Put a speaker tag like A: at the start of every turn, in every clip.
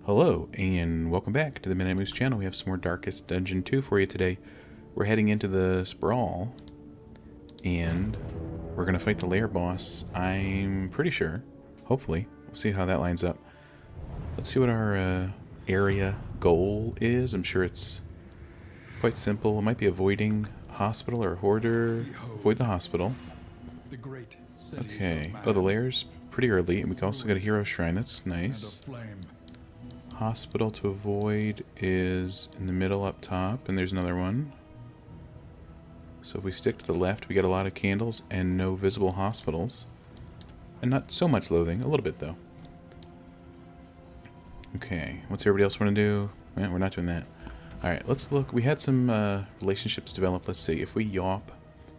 A: Hello, and welcome back to the Midnight Moose channel. We have some more Darkest Dungeon 2 for you today. We're heading into the Sprawl, and we're going to fight the lair boss, I'm pretty sure. Hopefully. We'll see how that lines up. Let's see what our area goal is. I'm sure it's quite simple. It might be avoiding hospital or hoarder. Avoid the hospital. Okay. Oh, the lair's pretty early, and we can also get a hero shrine. That's nice. Hospital to avoid is in the middle up top, and there's another one. So if we stick to the left, we get a lot of candles and no visible hospitals. And not so much loathing, a little bit though. Okay, what's everybody else want to do? Eh, we're not doing that. Alright, let's look. We had some relationships develop. Let's see. If we yawp,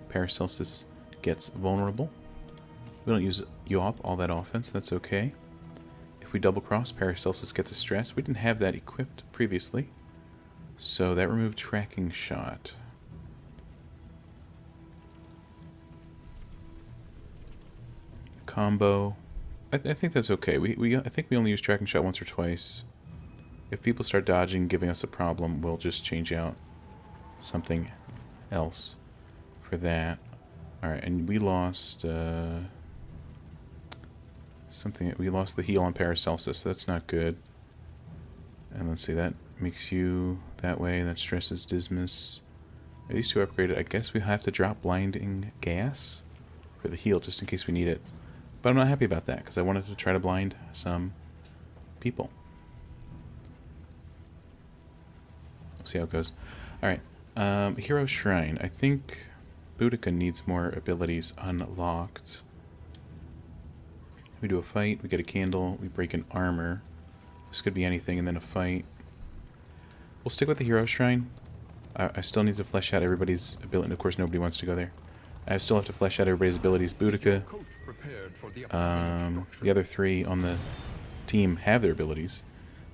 A: Paracelsus gets vulnerable. We don't use yawp all that often, so that's okay. If we double cross, Paracelsus gets a stress. We didn't have that equipped previously, so that removed tracking shot. Combo. I think that's okay. I think we only use tracking shot once or twice. If people start dodging, giving us a problem, we'll just change out something else for that. Alright, and we lost we lost the heal on Paracelsus. That's not good. And let's see, that makes you that way. That stresses Dismas. Are these two upgraded? I guess we have to drop blinding gas for the heal just in case we need it. But I'm not happy about that because I wanted to try to blind some people. We'll see how it goes. Alright. Hero Shrine. I think Boudica needs more abilities unlocked. We do a fight, we get a candle, we break an armor. This could be anything, and then a fight. We'll stick with the hero shrine. I still need to flesh out everybody's ability. And of course, nobody wants to go there. I still have to flesh out everybody's abilities. Boudica, the other three on the team have their abilities,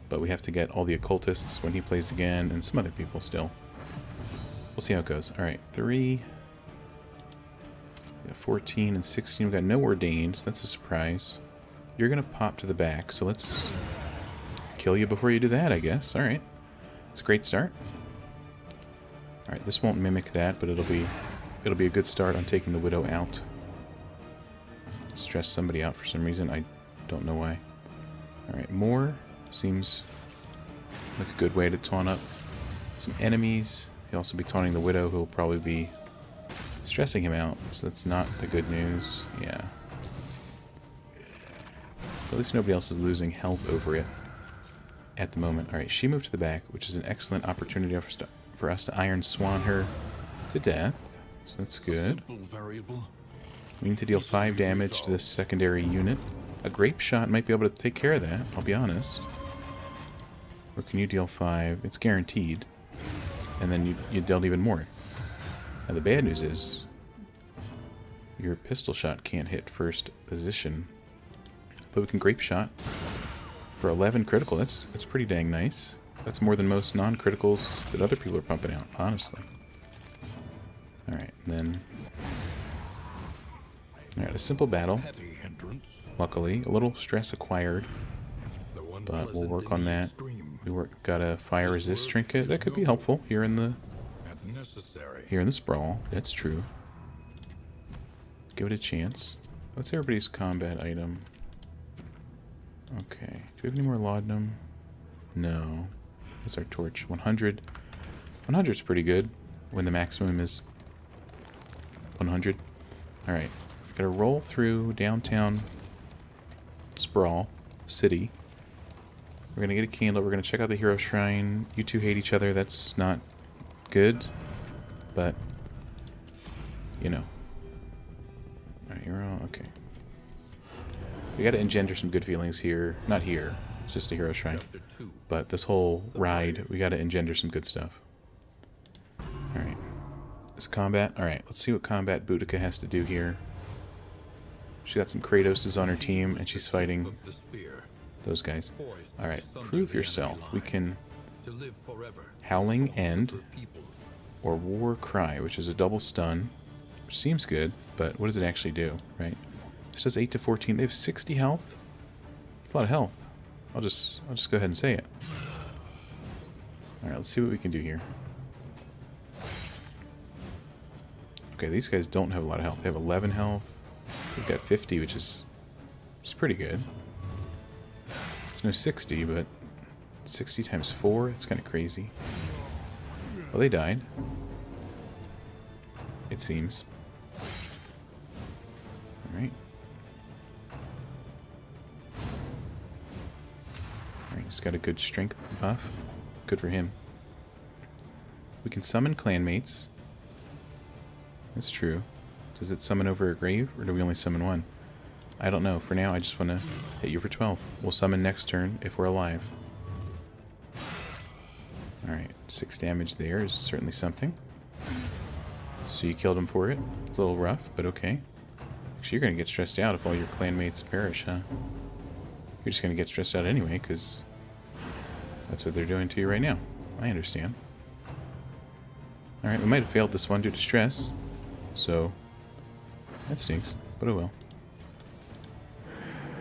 A: but we have to get all the occultists when he plays again, and some other people still. We'll see how it goes. All right, 3. We got 14 and 16. We've got no ordained, so that's a surprise. You're going to pop to the back, so let's kill you before you do that, I guess. Alright. It's a great start. Alright, this won't mimic that, but it'll be a good start on taking the Widow out. Stress somebody out for some reason. I don't know why. Alright, more seems like a good way to taunt up some enemies. He'll also be taunting the Widow, who will probably be stressing him out, so that's not the good news. Yeah. But at least nobody else is losing health over it at the moment. Alright, she moved to the back, which is an excellent opportunity for us to Iron Swan her to death. So that's good. We need to deal 5 damage to this secondary unit. A grape shot might be able to take care of that, I'll be honest. Or can you deal 5? It's guaranteed. And then you dealt even more. Now the bad news is your pistol shot can't hit first position, but we can grape shot for 11 critical. That's pretty dang nice. That's more than most non-criticals that other people are pumping out, honestly. Alright, then... Alright, a simple battle. Luckily, a little stress acquired, but we'll work on that. Got a fire resist trinket. That could be helpful here in the sprawl. That's true. Give it a chance. What's everybody's combat item? Okay. Do we have any more laudanum? No. That's our torch. 100. 100's pretty good when the maximum is 100. Alright. Gotta roll through downtown Sprawl City. We're gonna get a candle. We're gonna check out the hero shrine. You two hate each other. That's not good. But, you know. Alright, you're all okay. We gotta engender some good feelings here. Not here. It's just a hero shrine. But this whole ride, we gotta engender some good stuff. Alright. Is combat? Alright, let's see what combat Boudica has to do here. She got some Kratoses on her team, and she's fighting those guys. Alright, prove yourself. We can Howling End or War Cry, which is a double stun, which seems good, but what does it actually do, right? This does 8 to 14. They have 60 health. That's a lot of health. I'll just go ahead and say it. Alright, let's see what we can do here. Okay, these guys don't have a lot of health. They have 11 health. We've got 50, which is pretty good. It's no 60, but 60 times 4, it's kind of crazy. Well, they died. It seems. Alright. Alright, he's got a good strength buff. Good for him. We can summon clanmates. That's true. Does it summon over a grave, or do we only summon one? I don't know. For now, I just want to hit you for 12. We'll summon next turn if we're alive. Alright, 6 damage there is certainly something. So you killed him for it. It's a little rough, but okay. Actually, you're going to get stressed out if all your clanmates perish, huh? You're just going to get stressed out anyway, because that's what they're doing to you right now. I understand. Alright, we might have failed this one due to stress. So, that stinks, but oh well.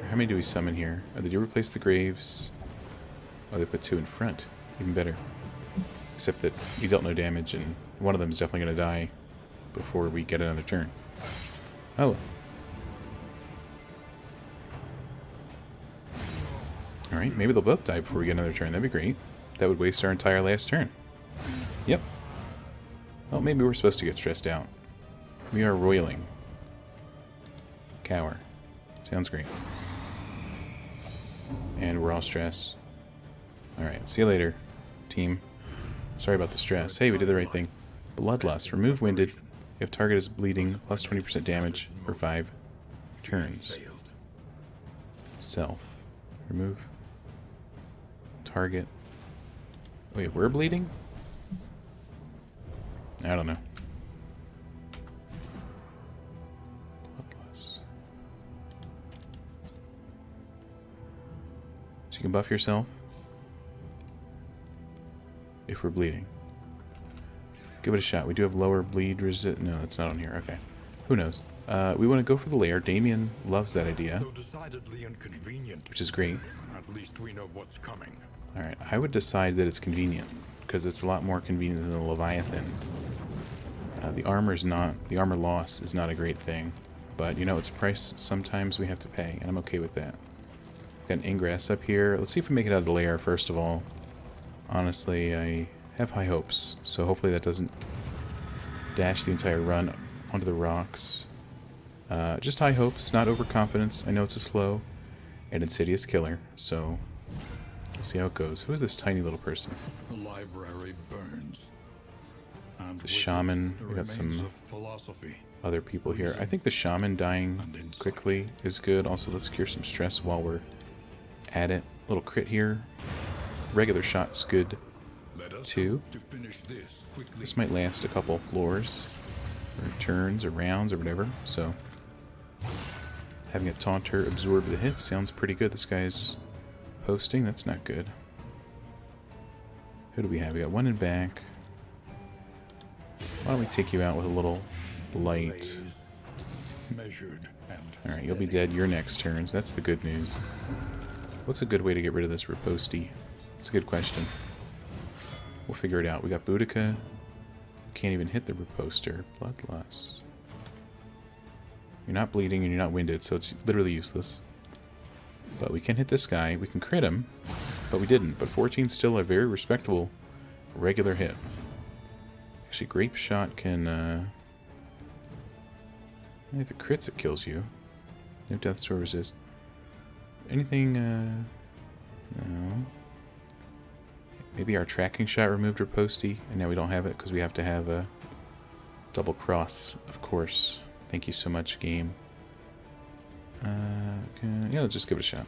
A: How many do we summon here? Oh, they do replace the graves. Oh, they put 2 in front. Even better. Except that you dealt no damage, and one of them is definitely going to die before we get another turn. Oh well. Alright, maybe they'll both die before we get another turn. That'd be great. That would waste our entire last turn. Yep. Well, maybe we're supposed to get stressed out. We are roiling. Cower. Sounds great. And we're all stressed. Alright, see you later, team. Sorry about the stress. Hey, we did the right thing. Bloodlust. Remove winded. If target is bleeding, plus 20% damage for 5 turns. Self. Remove. Target. Wait, we're bleeding? I don't know. Bloodlust. So you can buff yourself if we're bleeding. Give it a shot. We do have lower bleed resist. No, that's not on here. Okay. Who knows? We want to go for the lair. Damien loves that idea, which is great.
B: At least we know what's coming.
A: Alright, I would decide that it's convenient, because it's a lot more convenient than the Leviathan. The armor loss is not a great thing, but you know, it's a price sometimes we have to pay, and I'm okay with that. Got an ingress up here. Let's see if we make it out of the lair, first of all. Honestly, I have high hopes, so hopefully that doesn't dash the entire run onto the rocks. Just high hopes, not overconfidence. I know it's a slow and insidious killer, so we'll see how it goes. Who is this tiny little person?
B: The library burns.
A: It's a shaman. We got some other people here. I think the shaman dying quickly is good. Also, let's cure some stress while we're at it. Little crit here. Regular shot's good too. This might last a couple floors, or turns, or rounds, or whatever. So, having a taunter absorb the hits sounds pretty good. This guy's posting. That's not good. Who do we have? We got one in back. Why don't we take you out with a little light? Alright, you'll be dead your next turns. That's the good news. What's a good way to get rid of this riposte? It's a good question. We'll figure it out. We got Boudica. Can't even hit the riposter. Bloodlust. You're not bleeding and you're not winded, so it's literally useless. But we can hit this guy. We can crit him, but we didn't. But 14's still a very respectable regular hit. Actually, Grape Shot can... if it crits, it kills you. No death store resist. Anything... no. Maybe our tracking shot removed riposte, and now we don't have it because we have to have a double cross, of course. Thank you so much, game. Yeah, let's just give it a shot.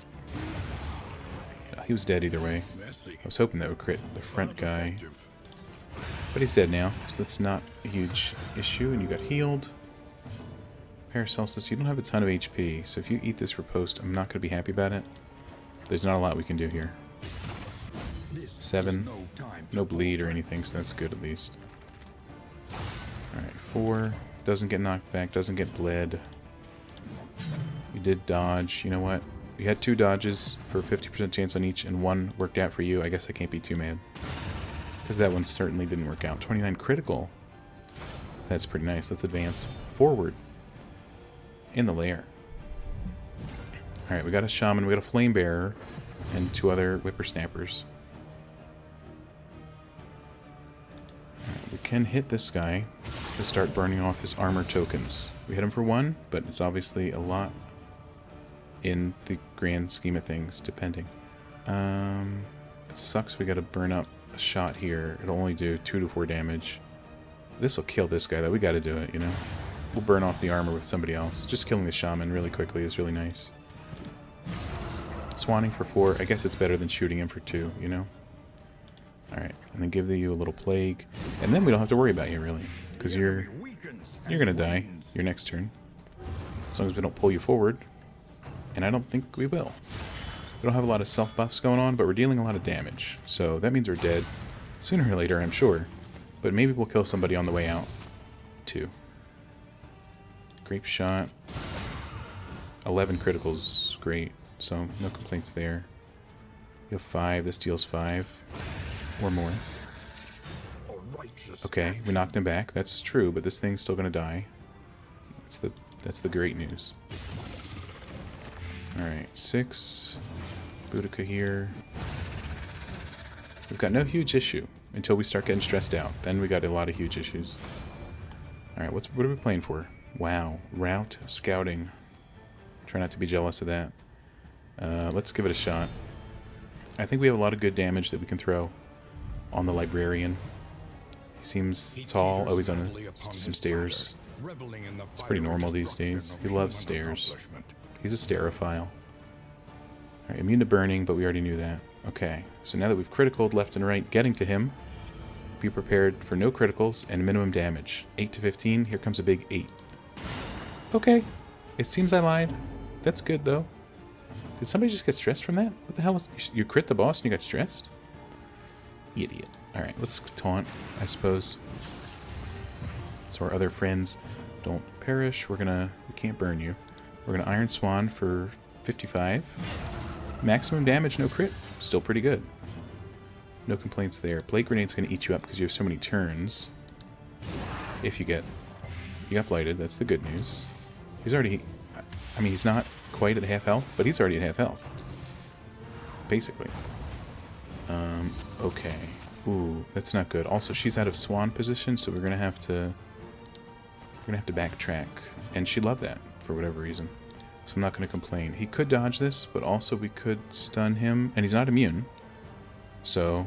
A: He was dead either way. I was hoping that would crit the front guy. But he's dead now, so that's not a huge issue. And you got healed. Paracelsus, you don't have a ton of HP, so if you eat this riposte, I'm not going to be happy about it. There's not a lot we can do here. 7. No bleed or anything, so that's good at least. Alright, 4. Doesn't get knocked back, doesn't get bled. You did dodge. You know what? You had 2 dodges for a 50% chance on each, and 1 worked out for you. I guess I can't be too mad. Because that one certainly didn't work out. 29 critical. That's pretty nice. Let's advance forward in the lair. Alright, we got a shaman, we got a flame bearer, and 2 other whippersnappers. Alright, we can hit this guy to start burning off his armor tokens. We hit him for 1, but it's obviously a lot in the grand scheme of things, depending. It sucks we gotta burn up a shot here. It'll only do 2 to 4 damage. This will kill this guy, though. We gotta do it, you know? We'll burn off the armor with somebody else. Just killing the shaman really quickly is really nice. Swanning for 4. I guess it's better than shooting him for 2, you know? Alright, and then give you a little plague. And then we don't have to worry about you, really. Because you're gonna die your next turn. As long as we don't pull you forward. And I don't think we will. We don't have a lot of self-buffs going on, but we're dealing a lot of damage. So that means we're dead sooner or later, I'm sure. But maybe we'll kill somebody on the way out, too. Grape shot. 11 criticals, great. So no complaints there. You have 5, this deals 5. Or more. Okay, we knocked him back. That's true, but this thing's still gonna die. That's the great news. Alright, 6. Boudica here. We've got no huge issue until we start getting stressed out. Then we got a lot of huge issues. Alright, what are we playing for? Wow. Route scouting. Try not to be jealous of that. Let's give it a shot. I think we have a lot of good damage that we can throw on the Librarian. He seems tall. Oh, he's on some stairs. It's pretty normal these days. He loves stairs. He's a sterophile. Alright, immune to burning, but we already knew that. Okay, so now that we've criticaled left and right, getting to him, be prepared for no criticals and minimum damage. 8 to 15, here comes a big 8. Okay, it seems I lied. That's good, though. Did somebody just get stressed from that? What the hell was... You crit the boss and you got stressed? Idiot. Alright, let's taunt, I suppose. So our other friends don't perish. We can't burn you. We're gonna Iron Swan for 55. Maximum damage, no crit. Still pretty good. No complaints there. Blade Grenade's gonna eat you up because you have so many turns. If you get blighted, that's the good news. He's already... I mean, he's not quite at half health, but he's already at half health. Basically. Okay. Ooh, that's not good. Also, she's out of swan position, so we're gonna have to backtrack. And she loved that, for whatever reason. So I'm not gonna complain. He could dodge this, but also we could stun him. And he's not immune. So...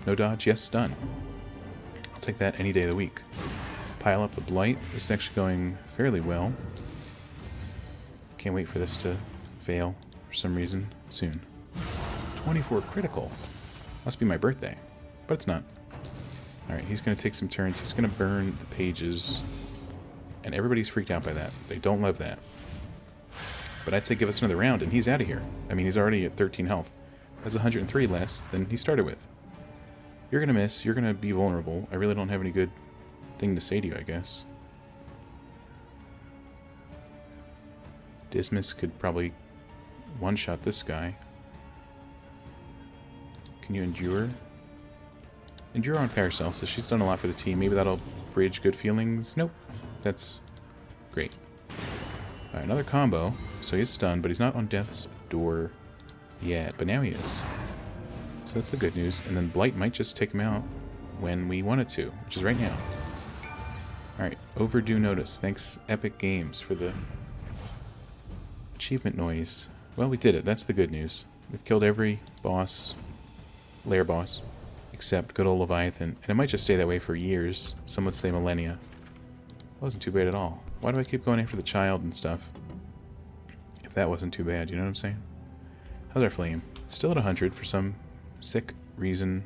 A: no dodge, yes stun. I'll take that any day of the week. Pile up the blight. This is actually going fairly well. Can't wait for this to fail for some reason soon. 24 critical. Must be my birthday. But it's not. Alright, he's going to take some turns. He's going to burn the pages. And everybody's freaked out by that. They don't love that. But I'd say give us another round and he's out of here. I mean, he's already at 13 health. That's 103 less than he started with. You're going to miss. You're going to be vulnerable. I really don't have any good thing to say to you, I guess. Dismiss could probably one-shot this guy. Can you endure? Endure on Paracelsus. She's done a lot for the team. Maybe that'll bridge good feelings. Nope. That's great. Alright, another combo. So he's stunned, but he's not on death's door yet. But now he is. So that's the good news. And then Blight might just take him out when we want it to, which is right now. Alright, overdue notice. Thanks, Epic Games, for the achievement noise. Well, we did it. That's the good news. We've killed every boss, lair boss, except good old Leviathan. And it might just stay that way for years. Some would say millennia. Wasn't too bad at all. Why do I keep going after the child and stuff? If that wasn't too bad, you know what I'm saying? How's our flame? It's still at 100 for some sick reason.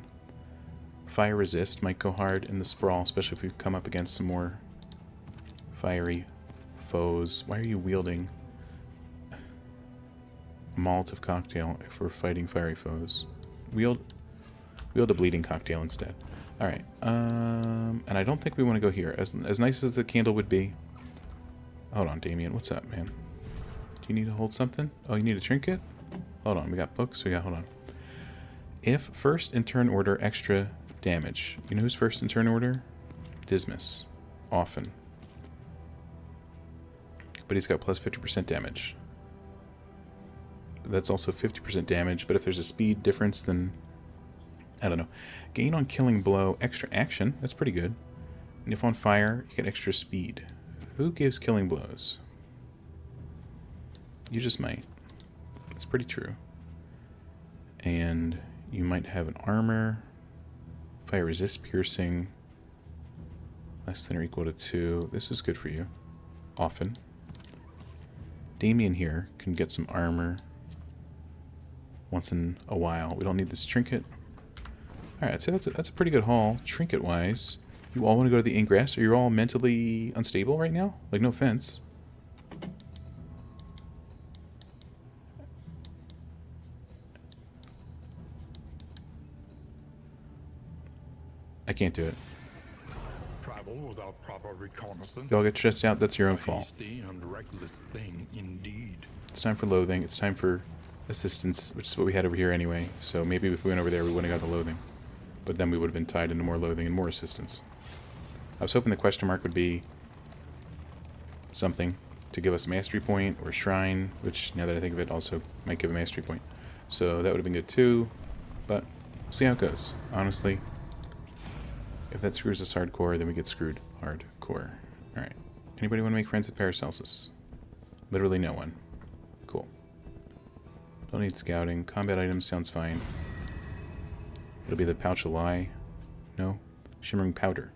A: Fire resist might go hard in the sprawl, especially if we come up against some more fiery foes. Why are you wielding a Molotov cocktail if we're fighting fiery foes? Wield a bleeding cocktail instead. Alright, and I don't think we want to go here. As nice as the candle would be... Hold on, Damien, what's up, man? Do you need to hold something? Oh, you need a trinket? Hold on, we got books, hold on. If first in turn order, extra damage. You know who's first in turn order? Dismas. Often. But he's got plus 50% damage. That's also 50% damage, but if there's a speed difference, then I don't know. Gain on killing blow, extra action. That's pretty good. And if on fire, you get extra speed. Who gives killing blows? You just might. It's pretty true. And you might have an armor. Fire resist piercing. Less than or equal to 2. This is good for you. Often. Damien here can get some armor once in a while. We don't need this trinket. Alright, so that's a pretty good haul, trinket-wise. You all want to go to the ingress, or you're all mentally unstable right now? Like, no offense. I can't do it.
B: Travel without proper reconnaissance.
A: Y'all get stressed out, that's your own
B: A
A: fault.
B: hasty and reckless thing indeed.
A: It's time for loathing, it's time for assistance, which is what we had over here anyway. So maybe if we went over there, we wouldn't have got the loathing. But then we would have been tied into more loathing and more assistance. I was hoping the question mark would be something to give us a mastery point or shrine, which now that I think of it also might give a mastery point. So that would have been good too, but we'll see how it goes. Honestly, if that screws us hardcore, then we get screwed hardcore. Alright. Anybody want to make friends with Paracelsus? Literally no one. Cool. Don't need scouting. Combat items sounds fine. It'll be the pouch of lie. No? Shimmering powder.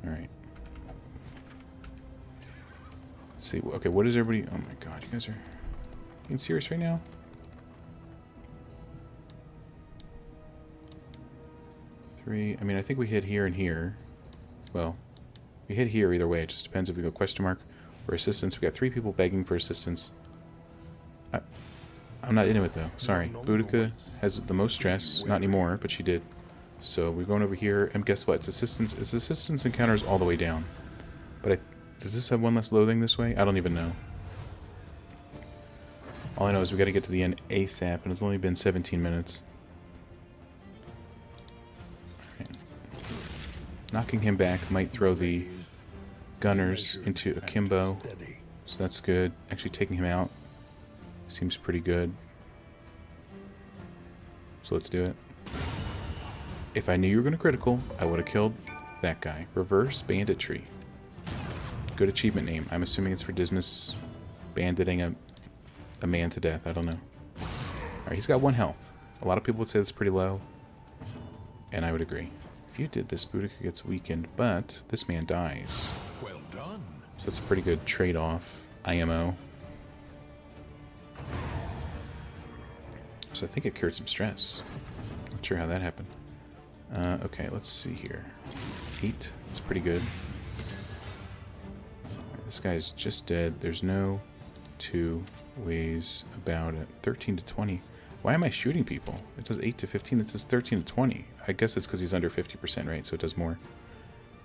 A: Alright. Let's see. Okay, what is everybody... Oh my god, you guys are being serious right now? Three. I mean, I think we hit here and here. Well, we hit here either way. It just depends if we go question mark or assistance. We got 3 people begging for assistance. I'm not into it though. Sorry. Boudica has the most stress. Not anymore, but she did. So we're going over here, and guess what? It's assistance. It's assistance encounters all the way down. But does this have one less loathing this way? I don't even know. All I know is we got to get to the end ASAP, and it's only been 17 minutes. Okay. Knocking him back might throw the gunners into akimbo, so that's good. Actually taking him out seems pretty good. So let's do it. If I knew you were going to critical, I would have killed that guy. Reverse banditry. Good achievement name. I'm assuming it's for Dismas banditing a man to death. I don't know. Alright, he's got 1 health. A lot of people would say that's pretty low. And I would agree. If you did this, Boudica gets weakened, but this man dies.
B: Well done.
A: So that's a pretty good trade-off. IMO. So I think it cured some stress. Not sure how that happened. Okay, let's see here. 8. That's pretty good. Right, this guy's just dead. There's no 2 ways about it. 13 to 20. Why am I shooting people? It does 8 to 15. It says 13 to 20. I guess it's because he's under 50%, right? So it does more.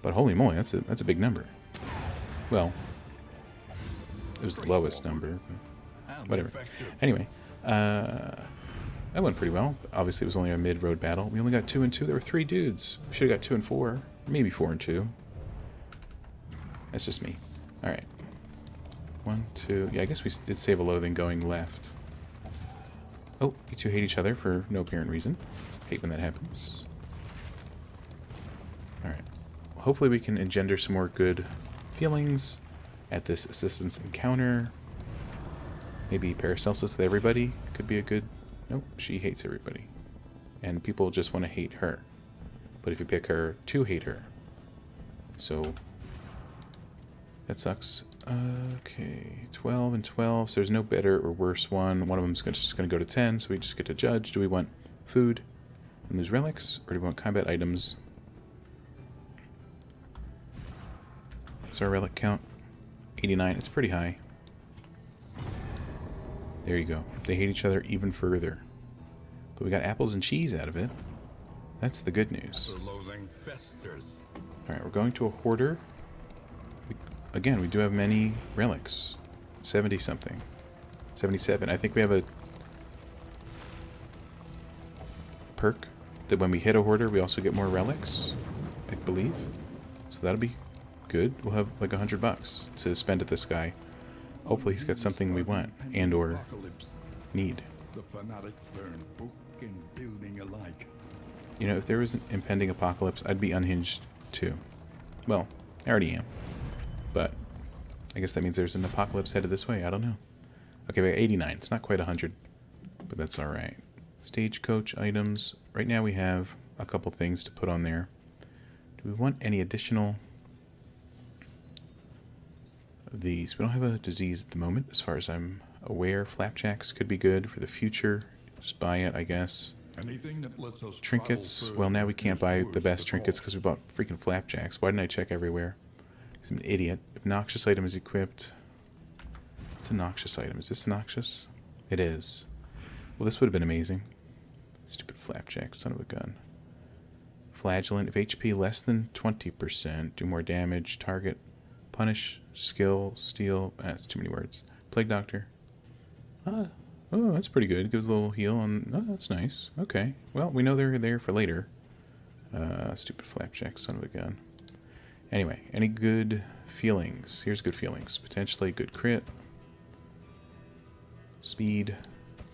A: But holy moly, that's a big number. Well, it was the lowest number. But whatever. Anyway, that went pretty well. Obviously, it was only a mid-road battle. We only got 2 and 2. There were 3 dudes. We should have got 2 and 4. Maybe 4 and 2. That's just me. Alright. 1, 2. Yeah, I guess we did save a loathing going left. Oh, you two hate each other for no apparent reason. Hate when that happens. Alright. Well, hopefully we can engender some more good feelings at this assistance encounter. Maybe Paracelsus with everybody could be a good... Nope, she hates everybody. And people just want to hate her. But if you pick her to hate her. So, that sucks. Okay, 12 and 12. So there's no better or worse one. One of them's just going to go to 10, so we just get to judge. Do we want food and lose relics, or do we want combat items? What's our relic count? 89. It's pretty high. There you go. They hate each other even further. But we got apples and cheese out of it. That's the good news.
B: The loathing festers.
A: Alright, we're going to a hoarder. Again, we do have many relics. 70 something. 77. I think we have a perk that when we hit a hoarder, we also get more relics, I believe. So that'll be good. We'll have like $100 to spend at this guy. Hopefully he's got something we want and or need.
B: The fanatics burn book and building alike.
A: You know, if there was an impending apocalypse, I'd be unhinged too. Well, I already am. But I guess that means there's an apocalypse headed this way. I don't know. Okay, we're 89. It's not quite 100, but that's all right. Stagecoach items. Right now we have a couple things to put on there. Do we want any additional of these? We don't have a disease at the moment, as far as I'm aware. Flapjacks could be good for the future. Just buy it, I guess.
B: Anything that lets us
A: Trinkets. Well, now we can't buy the best trinkets because we bought freaking flapjacks. Why didn't I check everywhere? I'm an idiot. Obnoxious item is equipped. It's a noxious item. Is this noxious? It is. Well, this would have been amazing. Stupid flapjack, son of a gun. Flagellant. If HP less than 20%, do more damage. Target. Punish. Skill. Steal. That's too many words. Plague Doctor. Oh, that's pretty good. Gives a little heal on... Oh, that's nice. Okay. Well, we know they're there for later. Stupid flapjack, son of a gun. Anyway, any good feelings? Here's good feelings. Potentially good crit. Speed.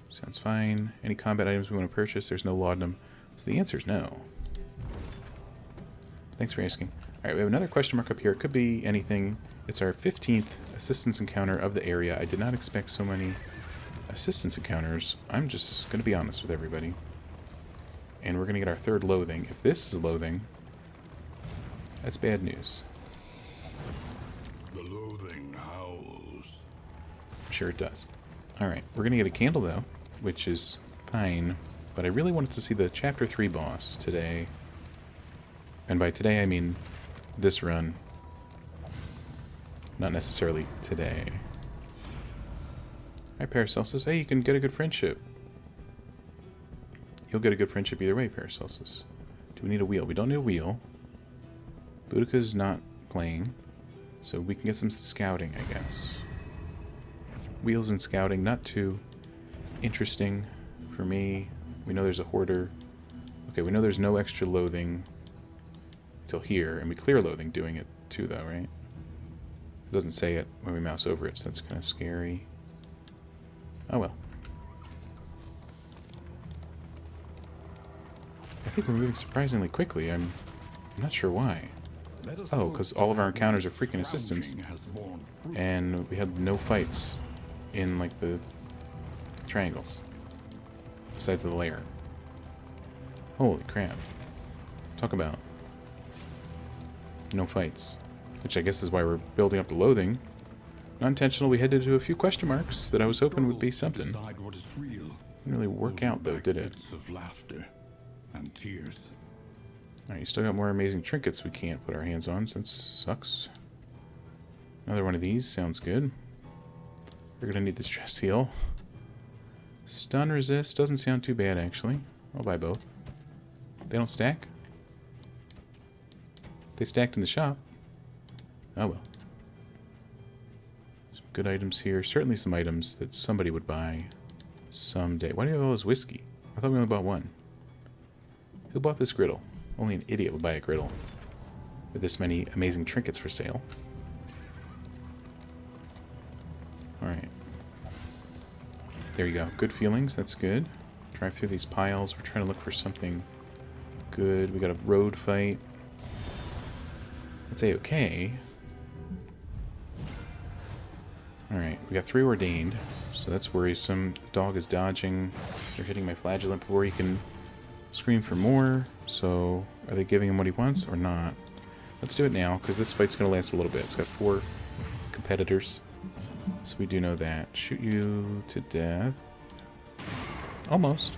A: Sounds fine. Any combat items we want to purchase? There's no laudanum. So the answer is no. Thanks for asking. Alright, we have another question mark up here. It could be anything. It's our 15th assistance encounter of the area. I did not expect so many assistance encounters. I'm just going to be honest with everybody. And we're going to get our third loathing. If this is a loathing, that's bad news.
B: The loathing howls.
A: I'm sure it does. Alright, we're going to get a candle though, which is fine. But I really wanted to see the Chapter 3 boss today. And by today I mean this run. Not necessarily today. Alright, Paracelsus. Hey, you can get a good friendship. You'll get a good friendship either way, Paracelsus. Do we need a wheel? We don't need a wheel. Boudica's not playing, so we can get some scouting, I guess. Wheels and scouting, not too interesting for me. We know there's a hoarder. Okay, we know there's no extra loathing till here, and we clear loathing doing it too, though, right? It doesn't say it when we mouse over it, so that's kind of scary. Oh well. I think we're moving surprisingly quickly. I'm not sure why. Oh, because all of our encounters are freaking assistants. And we had no fights in, like, the triangles. Besides the lair. Holy crap. Talk about no fights. Which I guess is why we're building up the loathing. Not intentional, we headed to a few question marks that I was hoping would be something. Didn't really work out, though, did it?
B: Of laughter and tears.
A: Alright, you still got more amazing trinkets we can't put our hands on, since sucks. Another one of these, sounds good. We're gonna need the stress heal. Stun resist, doesn't sound too bad, actually. I'll buy both. They don't stack? They stacked in the shop. Oh well. Some good items here. Certainly some items that somebody would buy someday. Why do you have all this whiskey? I thought we only bought one. Who bought this griddle? Only an idiot would buy a griddle with this many amazing trinkets for sale. Alright. There you go. Good feelings. That's good. Drive through these piles. We're trying to look for something good. We got a road fight. That's a-okay. Alright, we got 3 ordained, so that's worrisome. The dog is dodging. They're hitting my flagellant before he can scream for more. So, are they giving him what he wants or not? Let's do it now, because this fight's going to last a little bit. It's got 4 competitors, so we do know that. Shoot you to death. Almost.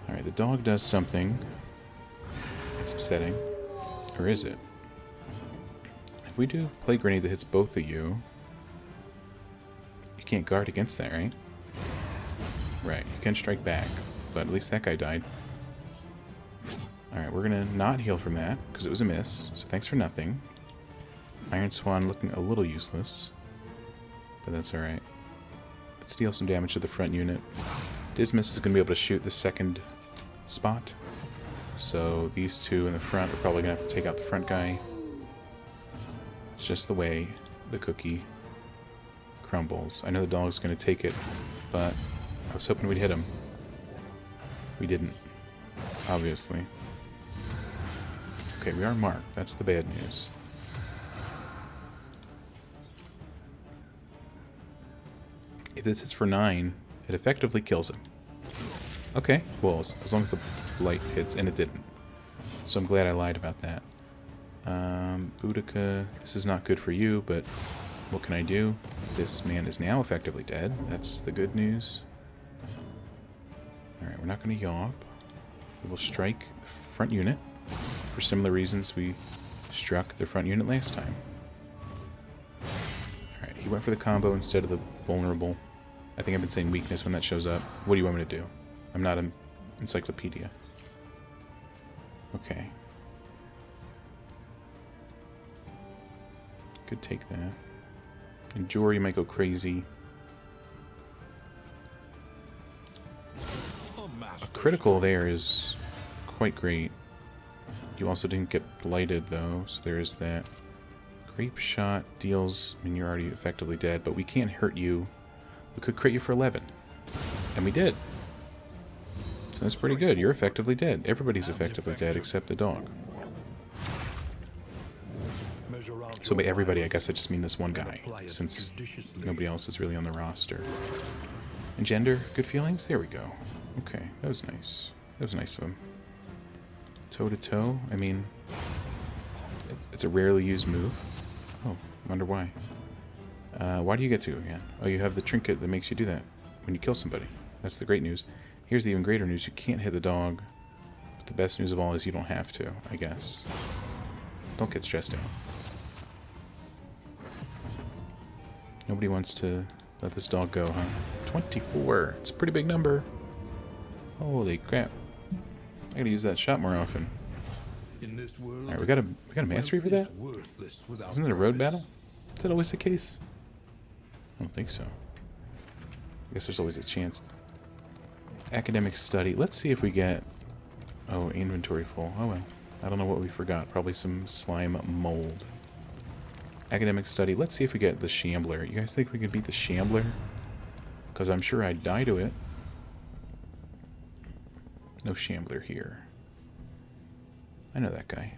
A: Alright, the dog does something. It's upsetting. Or is it? If we do Plague Grenade that hits both of you, you can't guard against that, right? Right, you can strike back, but at least that guy died. Alright, we're gonna not heal from that, because it was a miss, so thanks for nothing. Iron Swan looking a little useless, but that's alright. Let's deal some damage to the front unit. Dismas is going to be able to shoot the second spot, so these two in the front are probably going to have to take out the front guy. It's just the way the cookie crumbles. I know the dog's going to take it, but I was hoping we'd hit him. We didn't, obviously. Okay, we are marked. That's the bad news. If this is for 9, it effectively kills him. Okay, well, as long as the light hits, and it didn't. So I'm glad I lied about that. Boudica, this is not good for you, but what can I do? This man is now effectively dead. That's the good news. Alright, we're not going to yawp. We will strike the front unit for similar reasons we struck the front unit last time. Alright, he went for the combo instead of the vulnerable. I think I've been saying weakness when that shows up. What do you want me to do? I'm not an encyclopedia. Okay. Could take that. And Jory might go crazy. A critical there is quite great. You also didn't get blighted though, so there is that. Grape shot deals, I mean you're already effectively dead, but we can't hurt you. We could crit you for 11. And we did. So that's pretty good. You're effectively dead. Everybody's effectively dead except the dog. So by everybody, I guess I just mean this one guy, since nobody else is really on the roster. Engender, good feelings? There we go. Okay, that was nice. That was nice of him. Toe-to-toe, I mean, it's a rarely used move. Oh, wonder why. Why do you get to again? Oh, you have the trinket that makes you do that when you kill somebody. That's the great news. Here's the even greater news. You can't hit the dog. But the best news of all is you don't have to, I guess. Don't get stressed out. Nobody wants to let this dog go, huh? 24. It's a pretty big number. Holy crap. I gotta use that shot more often. Alright, we got a mastery for that? Isn't it a road battle? Is that always the case? I don't think so. I guess there's always a chance. Academic study. Let's see if we get... Oh, inventory full. Oh well. I don't know what we forgot. Probably some slime mold. Academic study. Let's see if we get the Shambler. You guys think we can beat the Shambler? Because I'm sure I'd die to it. No Shambler here. I know that guy.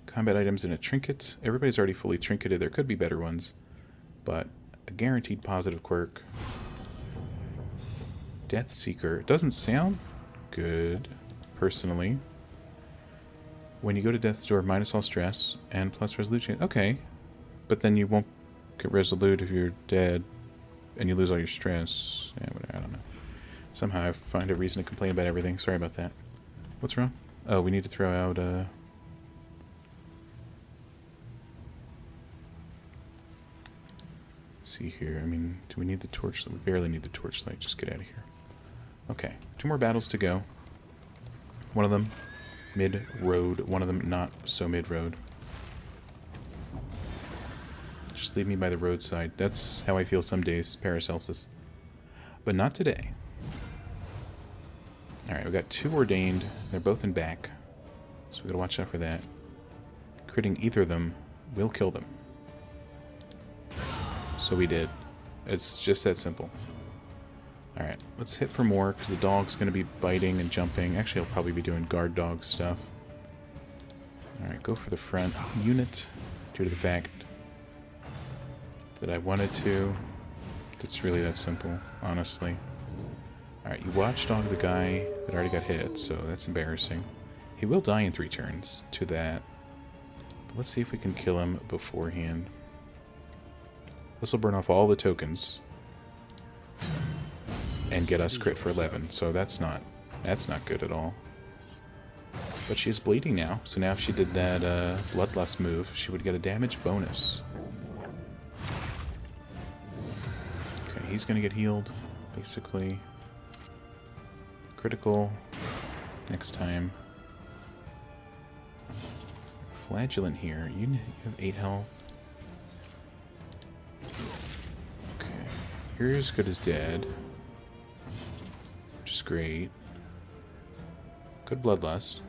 A: Combat items and a trinket. Everybody's already fully trinketed. There could be better ones. But a guaranteed positive quirk. Death Seeker. It doesn't sound good, personally. When you go to Death's Door, minus all stress and plus resolution. Okay. But then you won't get resolute if you're dead and you lose all your stress. Yeah, whatever, I don't know. Somehow I find a reason to complain about everything. Sorry about that. What's wrong? Oh, we need to throw out, see here. I mean, do we need the torchlight? We barely need the torchlight. Just get out of here. Okay. 2 more battles to go. One of them mid-road. One of them not so mid-road. Just leave me by the roadside. That's how I feel some days, Paracelsus. But not today. Alright, we got 2 ordained. They're both in back. So we gotta watch out for that. Critting either of them will kill them. So we did. It's just that simple. Alright, let's hit for more, because the dog's gonna be biting and jumping. Actually, he'll probably be doing guard dog stuff. Alright, go for the front unit, due to the fact that I wanted to. It's really that simple, honestly. Alright, you watchdog the guy that already got hit, so that's embarrassing. He will die in 3 turns to that. But let's see if we can kill him beforehand. This will burn off all the tokens. And get us crit for 11, so that's not good at all. But she is bleeding now, so now if she did that Bloodlust move, she would get a damage bonus. Okay, he's gonna get healed, basically. Critical next time. Flagellant here. You have 8 health. You're as good as dead. Which is great. Good bloodlust.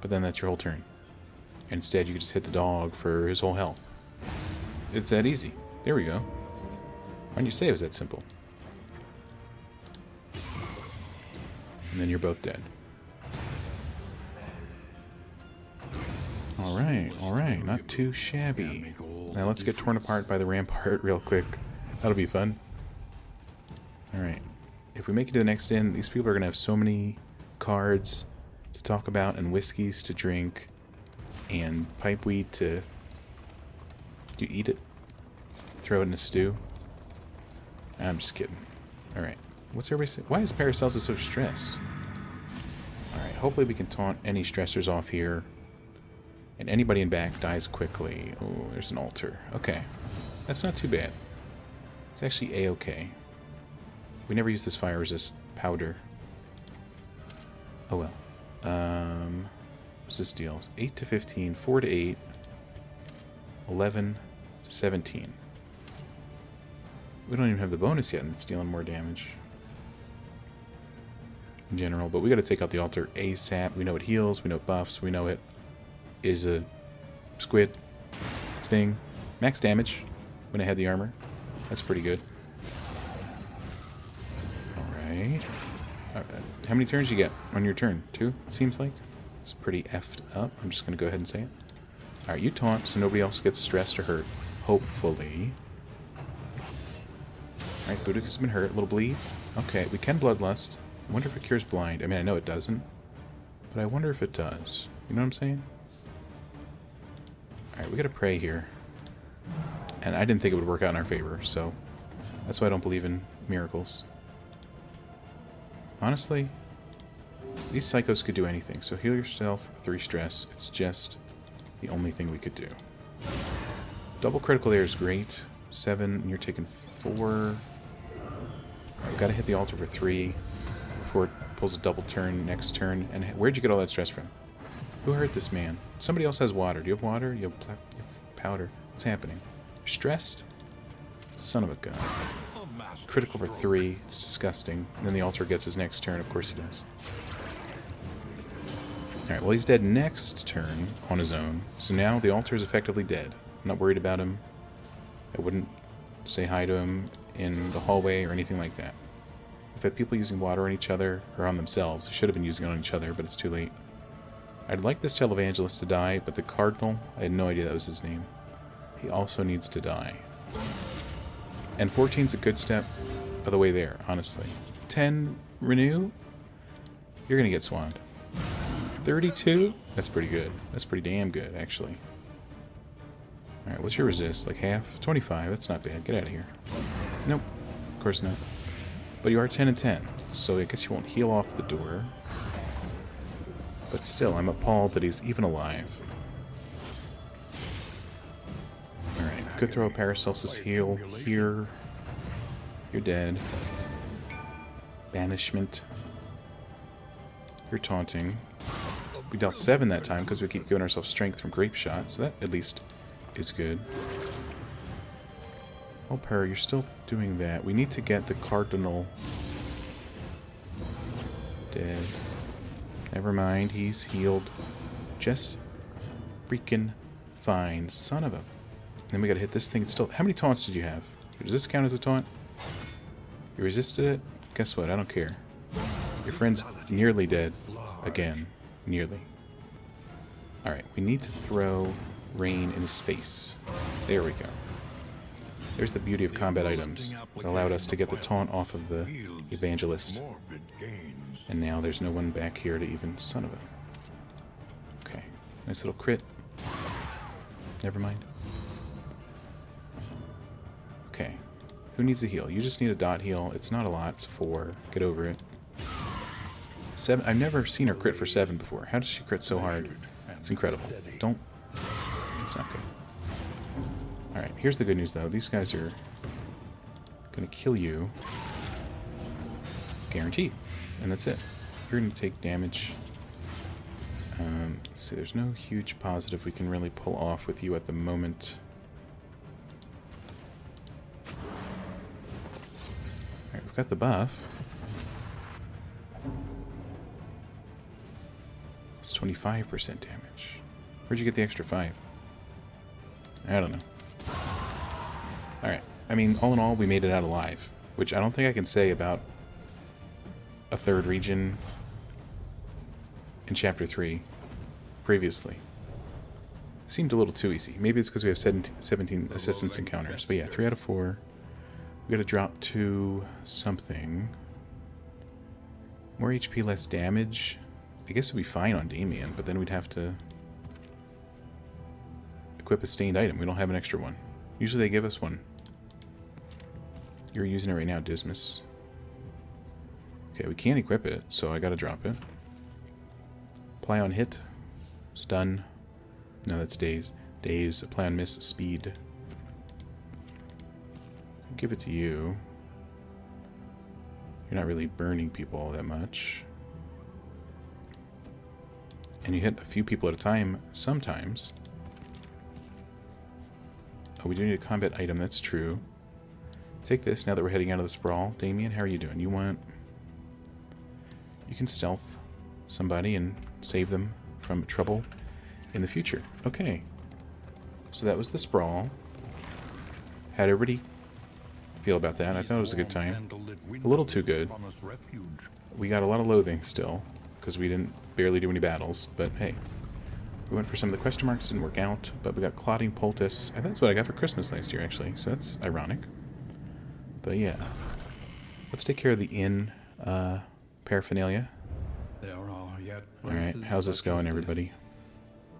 A: But then that's your whole turn. Instead, you can just hit the dog for his whole health. It's that easy. There we go. Why didn't you say it was that simple? And then you're both dead. Alright, not too shabby. Now let's get torn apart by the rampart real quick. That'll be fun. Alright. If we make it to the next inn, these people are going to have so many cards to talk about, and whiskeys to drink, and pipeweed to... Do you eat it? Throw it in a stew? I'm just kidding. Alright. What's everybody saying? Why is Paracelsus so stressed? Alright, hopefully we can taunt any stressors off here. And anybody in back dies quickly. Oh, there's an altar. Okay. That's not too bad. It's actually a-okay. We never use this fire resist powder. Oh well. What's this deal? 8 to 15, 4 to 8, 11 to 17. We don't even have the bonus yet, and it's dealing more damage. In general, but we gotta take out the altar ASAP. We know it heals, we know it buffs, we know it is a squid thing. Max damage when it had the armor. That's pretty good. Alright. How many turns you get on your turn? 2, it seems like. It's pretty effed up. I'm just going to go ahead and say it. Alright, you taunt so nobody else gets stressed or hurt. Hopefully. Alright, Budik has been hurt. A little bleed. Okay, we can bloodlust. I wonder if it cures blind. I mean, I know it doesn't. But I wonder if it does. You know what I'm saying? Alright, we gotta pray here. And I didn't think it would work out in our favor, so that's why I don't believe in miracles. Honestly, these psychos could do anything, so heal yourself, 3 stress. It's just the only thing we could do. Double critical there is great. 7, and you're taking 4. Alright, we gotta hit the altar for 3 before it pulls a double turn next turn. And where'd you get all that stress from? Who hurt this man? Somebody else has water. Do you have water? You have powder. What's happening? You're stressed? Son of a gun. Critical for 3. It's disgusting. And then the altar gets his next turn. Of course he does. Alright, well he's dead next turn on his own. So now the altar is effectively dead. I'm not worried about him. I wouldn't say hi to him in the hallway or anything like that. We've had people using water on each other, or on themselves. They should have been using it on each other, but it's too late. I'd like this televangelist to die, but the Cardinal, I had no idea that was his name. He also needs to die. And 14's a good step of the way there, honestly. 10, renew? You're gonna get swanned. 32? That's pretty good. That's pretty damn good, actually. Alright, what's your resist? Like half? 25, that's not bad. Get out of here. Nope, of course not. But you are 10 and 10, so I guess you won't heal off the door. But still, I'm appalled that he's even alive. Alright, could throw a Paracelsus heal here. You're dead. Banishment. You're taunting. We dealt 7 that time because we keep giving ourselves strength from grape shot, so that at least is good. Oh, Per, you're still doing that. We need to get the Cardinal dead. Never mind, he's healed just freaking fine. Son of a... Then we gotta hit this thing. It's still... How many taunts did you have? Does this count as a taunt? You resisted it? Guess what? I don't care. Your friend's nearly dead. Again. Nearly. Alright, we need to throw rain in his face. There we go. There's the beauty of combat items. It allowed us to get the taunt off of the evangelist. And now there's no one back here to even... Son of a... Okay. Nice little crit. Never mind. Okay. Who needs a heal? You just need a dot heal. It's not a lot. It's 4. Get over it. 7. I've never seen her crit for 7 before. How does she crit so hard? It's incredible. Don't... It's not good. Alright, here's the good news though. These guys are gonna kill you. Guaranteed. And that's it. You're gonna take damage. Let's see, there's no huge positive we can really pull off with you at the moment. got the buff. It's 25% damage. Where'd you get the extra 5? I don't know. Alright. I mean, all in all, we made it out alive. Which I don't think I can say about a third region in Chapter 3 previously. Seemed a little too easy. Maybe it's because we have 17 assistance encounters. But yeah, 3 out of 4. We gotta drop to something. More HP, less damage. I guess it would be fine on Damien, but then we'd have to equip a stained item. We don't have an extra one. Usually they give us one. You're using it right now, Dismas. Okay, we can't equip it, so I gotta drop it. Apply on hit. Stun. No, that's daze. Daze. Apply on miss. Speed. Give it to you. You're not really burning people all that much. And you hit a few people at a time sometimes. Oh, we do need a combat item. That's true. Take this now that we're heading out of the sprawl. Damien, how are you doing? You can stealth somebody and save them from trouble in the future. Okay. So that was the sprawl. How'd everybody feel about that? I thought it was a good time. A little too good. We got a lot of loathing still, because we didn't barely do any battles, but hey. We went for some of the question marks, didn't work out, but we got Clotting Poultice. I think that's what I got for Christmas last year, actually, so that's ironic. But yeah. Let's take care of the inn paraphernalia. Alright, how's this going, everybody?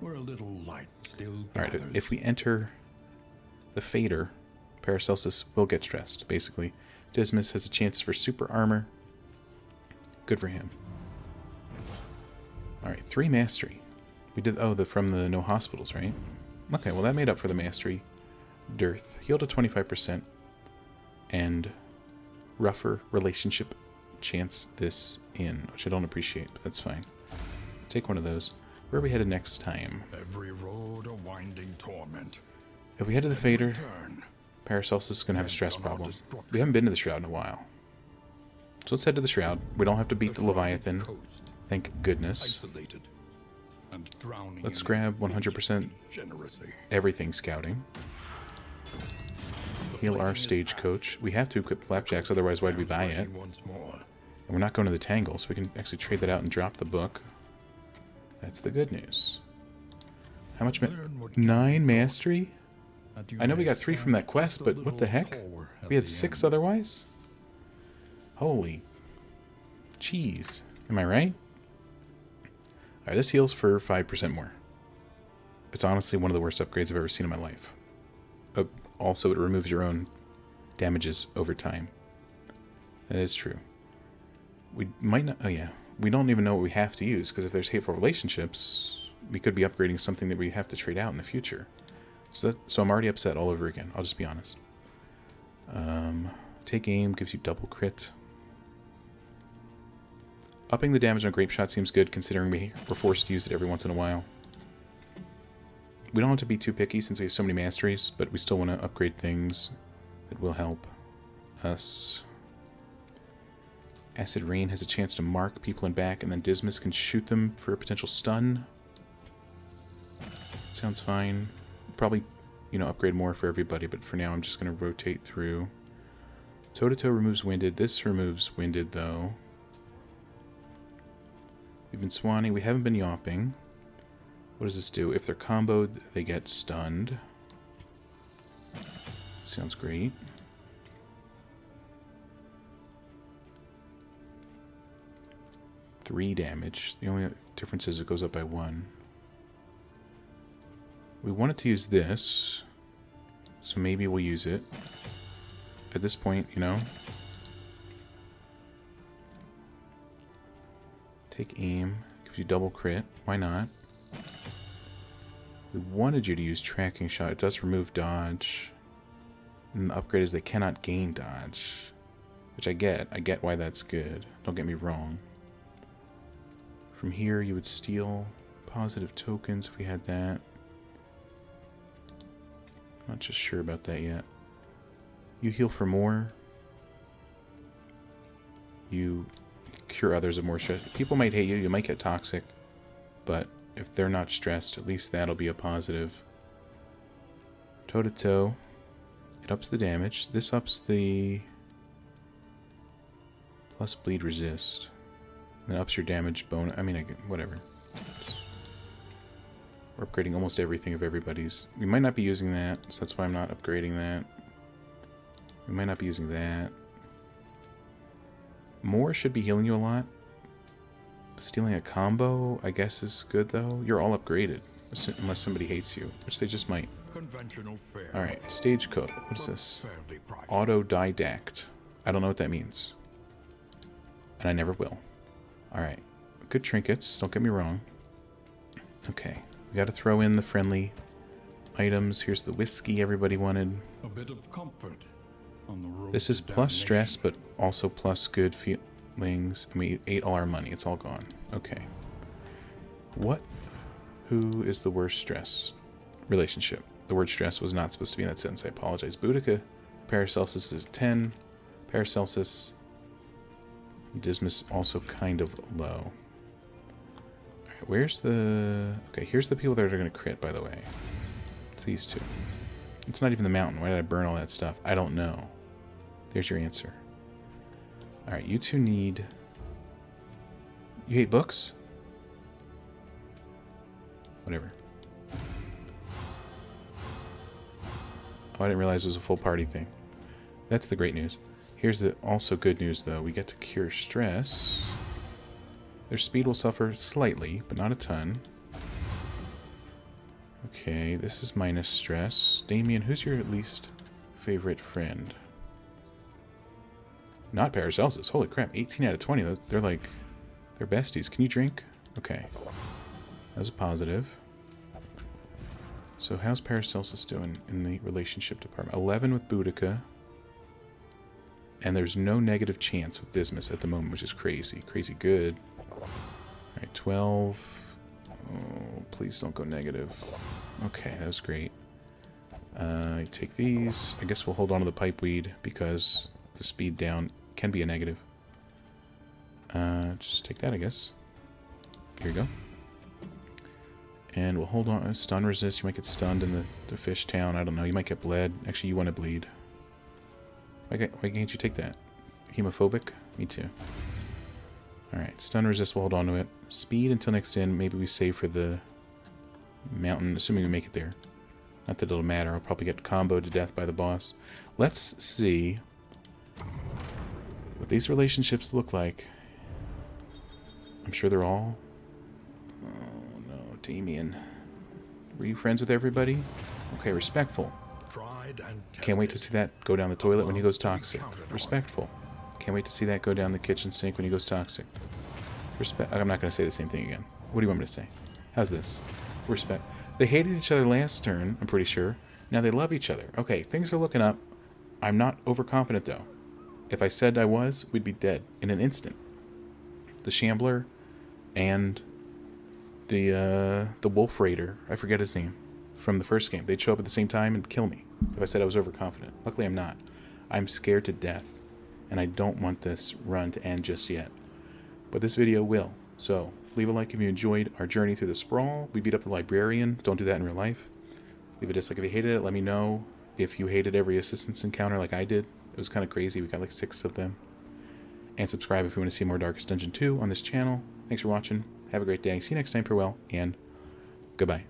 B: We're a little light still.
A: Alright, if we enter the Fader, Paracelsus will get stressed, basically. Dismas has a chance for super armor. Good for him. Alright, 3 mastery. We did, from the no hospitals, right? Okay, well that made up for the mastery. Dearth. Healed to 25%. And rougher relationship chance this in, which I don't appreciate, but that's fine. Take one of those. Where are we headed next time?
B: Every road a winding torment.
A: If we head to the Fader, Paracelsus is going to have a stress problem. We haven't been to the Shroud in a while. So let's head to the Shroud. We don't have to beat the Leviathan. Thank goodness. Let's grab 100% everything scouting. Heal our stagecoach. We have to equip flapjacks, otherwise why'd we buy it? And we're not going to the Tangle, so we can actually trade that out and drop the book. That's the good news. How much 9 mastery? I know we got 3 from that quest, but what the heck? We had 6 otherwise? Holy cheese. Am I right? Alright, this heals for 5% more. It's honestly one of the worst upgrades I've ever seen in my life. Also, it removes your own damages over time. That is true. We might not... Oh, yeah. We don't even know what we have to use, because if there's hateful relationships, we could be upgrading something that we have to trade out in the future. So I'm already upset all over again. I'll just be honest. Take aim gives you double crit. Upping the damage on Grape Shot seems good, considering we're forced to use it every once in a while. We don't have to be too picky since we have so many masteries, but we still want to upgrade things that will help us. Acid Rain has a chance to mark people in back, and then Dismas can shoot them for a potential stun. Sounds fine. Probably, upgrade more for everybody, but for now I'm just going to rotate through. Toe-to-toe removes Winded. This removes Winded, though. We've been swanning. We haven't been yawping. What does this do? If they're comboed, they get stunned. Sounds great. Three damage. The only difference is it goes up by 1. We wanted to use this, so maybe we'll use it. At this point, Take aim. Gives you double crit. Why not? We wanted you to use tracking shot. It does remove dodge. And the upgrade is they cannot gain dodge. Which I get. I get why that's good. Don't get me wrong. From here, you would steal positive tokens if we had that. Not just sure about that yet. You heal for more. you cure others of more stress. People might hate you, you might get toxic, but if they're not stressed, at least that'll be a positive. Toe-to-toe. It ups the damage. This ups the plus bleed resist. And it ups your damage bonus. I mean, whatever. We're upgrading almost everything of everybody's. We might not be using that, so that's why I'm not upgrading that. We might not be using that. More should be healing you a lot. Stealing a combo, I guess, is good, though. You're all upgraded, unless somebody hates you, which they just might.
B: Conventional fare.
A: Alright, stagecoach. What is this?
B: Fairly priced.
A: Autodidact. I don't know what that means. And I never will. Alright. Good trinkets, don't get me wrong. Okay. We gotta throw in the friendly items. Here's the whiskey everybody wanted.
B: A bit of comfort on the road.
A: This is
B: to
A: plus
B: damnation.
A: stress, but also plus good feelings. And we ate all our money. It's all gone. Okay. What? Who is the worst stress? Relationship. The word stress was not supposed to be in that sentence. I apologize. Boudica. Paracelsus is 10. Paracelsus. Dismas also kind of low. Alright, where's the... Okay, here's the people that are going to crit, by the way. It's these two. It's not even the mountain. Why did I burn all that stuff? I don't know. There's your answer. Alright, you two need... You hate books? Whatever. Oh, I didn't realize it was a full party thing. That's the great news. Here's the also good news, though. We get to cure stress. Their speed will suffer slightly, but not a ton. Okay, this is minus stress. Damien, who's your least favorite friend? Not Paracelsus. Holy crap, 18 out of 20. They're like... They're besties. Can you drink? Okay. That was a positive. So how's Paracelsus doing in the relationship department? 11 with Boudica. And there's no negative chance with Dismas at the moment, which is crazy. Crazy good. Alright, 12. Oh, please don't go negative. Okay, that was great. Take these. I guess we'll hold on to the pipeweed because the speed down can be a negative. Just take that, I guess. Here you go. And we'll hold on. Stun resist. You might get stunned in the fish town. I don't know. You might get bled. Actually, you want to bleed. Why can't you take that? Hemophobic? Me too. Alright, stun resist, we'll hold on to it. Speed until next in. Maybe we save for the mountain, assuming we make it there. Not that it'll matter. I'll probably get comboed to death by the boss. Let's see what these relationships look like. I'm sure they're all... Oh no, Damien. Were you friends with everybody? Okay, respectful.
B: Tried and
A: Can't wait to see that go down the toilet when he goes toxic. Respectful. Can't wait to see that go down the kitchen sink when he goes toxic. I'm not going to say the same thing again. What do you want me to say? How's this? Respect. They hated each other last turn, I'm pretty sure. Now they love each other. Okay, things are looking up. I'm not overconfident, though. If I said I was, we'd be dead in an instant. The Shambler and the Wolf Raider, I forget his name, from the first game. They'd show up at the same time and kill me if I said I was overconfident. Luckily, I'm not. I'm scared to death, and I don't want this run to end just yet. But this video will. So, leave a like if you enjoyed our journey through the sprawl. We beat up the Librarian. Don't do that in real life. Leave a dislike if you hated it. Let me know if you hated every assistance encounter like I did. It was kind of crazy. We got like 6 of them. And subscribe if you want to see more Darkest Dungeon 2 on this channel. Thanks for watching. Have a great day. See you next time. Farewell, and goodbye.